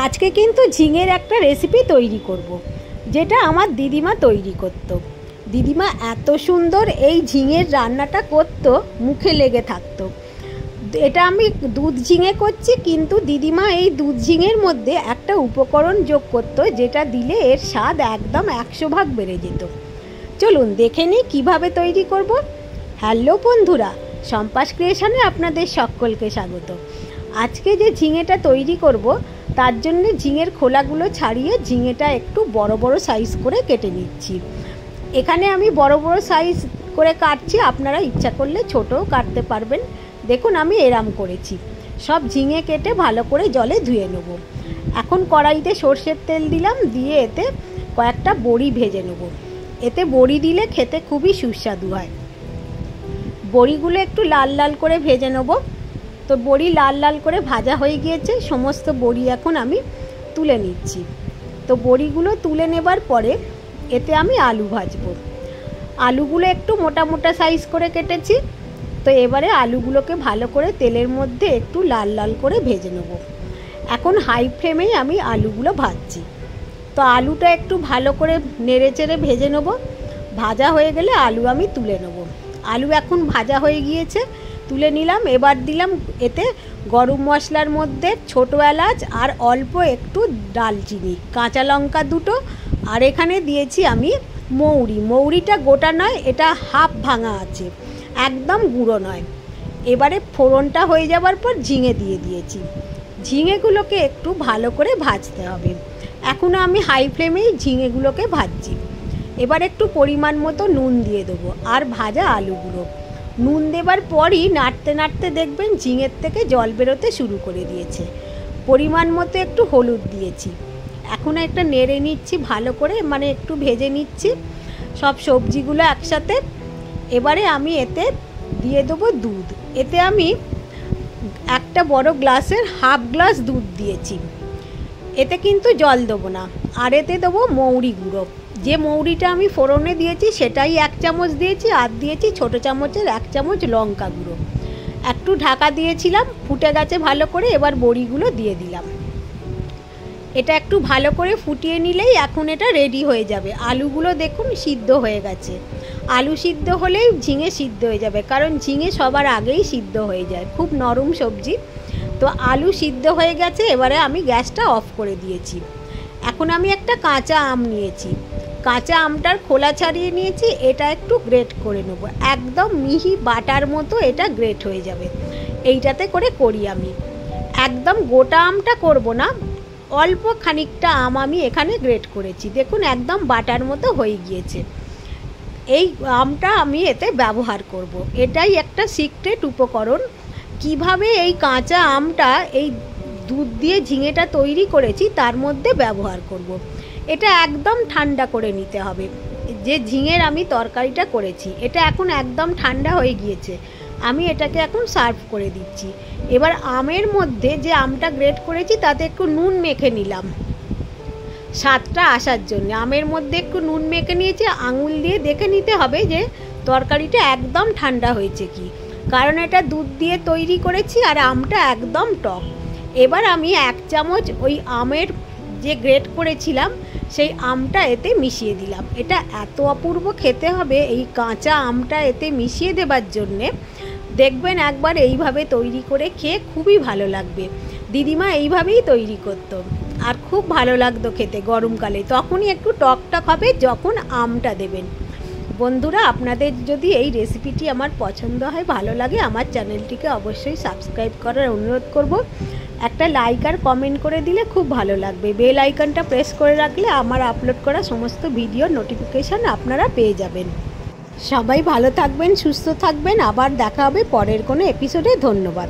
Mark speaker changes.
Speaker 1: আজকে কিন্তু ঝিঙের একটা রেসিপি তৈরি করব, যেটা আমার দিদিমা তৈরি করতো। দিদিমা এত সুন্দর এই ঝিঙের রান্নাটা করতো, মুখে লেগে থাকতো। এটা আমি দুধ ঝিঙে করছি, কিন্তু দিদিমা এই দুধ ঝিঙের মধ্যে একটা উপকরণ যোগ করতো, যেটা দিলে এর স্বাদ একদম 100 ভাগ বেড়ে যেত। চলুন দেখে নিই কীভাবে তৈরি করব। হ্যালো বন্ধুরা, সম্পাস ক্রিয়েশনে আপনাদের সকলকে স্বাগত। আজকে যে ঝিঙেটা তৈরি করব, তার জন্য ঝিঙের খোলাগুলো ছাড়িয়ে ঝিঙেটা একটু বড় বড় সাইজ করে কেটে নিচ্ছি। এখানে আমি বড় বড় সাইজ করে কাটছি, আপনারা ইচ্ছা করলে ছোটও কাটতে পারবেন। দেখুন আমি এরাম করেছি। সব ঝিঙে কেটে ভালো করে জলে ধুয়ে নেব। এখন কড়াইতে সর্ষের তেল দিলাম, দিয়ে এতে কয়েকটা বড়ি ভেজে নেব। এতে বড়ি দিলে খেতে খুবই সুস্বাদু হয়। বড়িগুলো একটু লাল লাল করে ভেজে নেব। তো বড়ি লাল লাল করে ভাজা হয়ে গিয়েছে, সমস্ত বড়ি এখন আমি তুলে নিচ্ছি। তো বড়িগুলো তুলে নেবার পরে এতে আমি আলু ভাজবো। আলুগুলো একটু মোটা মোটা সাইজ করে কেটেছি। তো এবারে আলুগুলোকে ভালো করে তেলের মধ্যে একটু লাল লাল করে ভেজে নেব। এখন হাই ফ্লেমেই আমি আলুগুলো ভাজছি। তো আলুটা একটু ভালো করে নেড়ে চেড়ে ভেজে নেব। ভাজা হয়ে গেলে আলু আমি তুলে নেব। আলু এখন ভাজা হয়ে গিয়েছে, তুলে নিলাম। এবার দিলাম এতে গরম মশলার মধ্যে ছোটো এলাচ আর অল্প একটু দারচিনি, কাঁচা লঙ্কা দুটো, আর এখানে দিয়েছি আমি মৌরি। মৌরিটা গোটা নয়, এটা হাফ ভাঙা আছে, একদম গুঁড়ো নয়। এবারে ফোড়নটা হয়ে যাবার পর ঝিঙে দিয়ে দিয়েছি। ঝিঙেগুলোকে একটু ভালো করে ভাজতে হবে। এখনও আমি হাই ফ্লেমেই ঝিঙেগুলোকে ভাজছি। এবার একটু পরিমাণ মতো নুন দিয়ে দেবো আর ভাজা আলুগুলো। নুন দেবার পরই নাড়তে নাড়তে দেখবেন ঝিঙের থেকে জল বেরোতে শুরু করে দিয়েছে। পরিমাণ মতো একটু হলুদ দিয়েছি। এখন একটা নেড়ে নিচ্ছি ভালো করে, মানে একটু ভেজে নিচ্ছি সব সবজিগুলো একসাথে। এবারে আমি এতে দিয়ে দেবো দুধ। এতে আমি একটা বড় গ্লাসের হাফ গ্লাস দুধ দিয়েছি। এতে কিন্তু জল দেবো না। আর এতে দেবো মৌরি গুঁড়ো। যে মৌরিটা আমি ফোড়নে দিয়েছি সেটাই 1 চামচ দিয়েছি, আর দিয়েছি ছোটো চামচের 1 চামচ লঙ্কা গুঁড়ো। একটু ঢাকা দিয়েছিলাম, ফুটে গেছে ভালো করে। এবার বড়িগুলো দিয়ে দিলাম। এটা একটু ভালো করে ফুটিয়ে নিলেই এখন এটা রেডি হয়ে যাবে। আলুগুলো দেখুন সিদ্ধ হয়ে গেছে। আলু সিদ্ধ হলেই ঝিঙে সিদ্ধ হয়ে যাবে, কারণ ঝিঙে সবার আগেই সিদ্ধ হয়ে যায়, খুব নরম সবজি। তো আলু সিদ্ধ হয়ে গেছে। এবারে আমি গ্যাসটা অফ করে দিয়েছি। এখন আমি একটা কাঁচা আম নিয়েছি। কাঁচা আমটার খোলা ছাড়িয়ে নিয়েছি। এটা একটু গ্রেট করে নেবো, একদম মিহি বাটার মতো এটা গ্রেট হয়ে যাবে। এইটাতে করে করি আমি, একদম গোটা আমটা করব না। অল্প খানিকটা আম আমি এখানে গ্রেট করেছি। দেখুন একদম বাটার মতো হয়ে গিয়েছে। এই আমটা আমি এতে ব্যবহার করব। এটাই একটা সিক্রেট উপকরণ, কিভাবে এই কাঁচা আমটা এই দুধ দিয়ে ঝিঙেটা তৈরি করেছি তার মধ্যে ব্যবহার করব। এটা একদম ঠান্ডা করে নিতে হবে। যে ঝিঙের আমি তরকারিটা করেছি, এটা এখন একদম ঠান্ডা হয়ে গিয়েছে। আমি এটাকে এখন সার্ভ করে দিচ্ছি। এবার আমের মধ্যে যে আমটা গ্রেট করেছি তাতে একটু নুন মেখে নিলাম স্বাদটা আসার জন্য। আমের মধ্যে একটু নুন মেখে নিয়েছি। আঙুল দিয়ে দেখে নিতে হবে যে তরকারিটা একদম ঠান্ডা হয়েছে কি, কারণ এটা দুধ দিয়ে তৈরি করেছি আর আমটা একদম টক। এবার আমি 1 চামচ ওই আমের যে গ্রেট করেছিলাম সেই আমটা এতে মিশিয়ে দিলাম। এটা এত অপূর্ব খেতে হবে এই কাঁচা আমটা এতে মিশিয়ে দেবার জন্যে। দেখবেন একবার এইভাবে তৈরি করে খেয়ে খুবই ভালো লাগবে। দিদিমা এইভাবেই তৈরি করতো আর খুব ভালো লাগতো খেতে গরমকালে। তখনই একটু টক টক হবে যখন আমটা দেবেন। বন্ধুরা, আপনাদের যদি এই রেসিপিটি আমার পছন্দ হয়, ভালো লাগে, আমার চ্যানেলটিকে অবশ্যই সাবস্ক্রাইব করার অনুরোধ করব। একটা লাইক আর কমেন্ট করে দিলে খুব ভালো লাগবে। বেল আইকনটা প্রেস করে রাখলে আমার আপলোড করা সমস্ত ভিডিও নোটিফিকেশান আপনারা পেয়ে যাবেন। সবাই ভালো থাকবেন, সুস্থ থাকবেন। আবার দেখা হবে পরের কোনো এপিসোডে। ধন্যবাদ।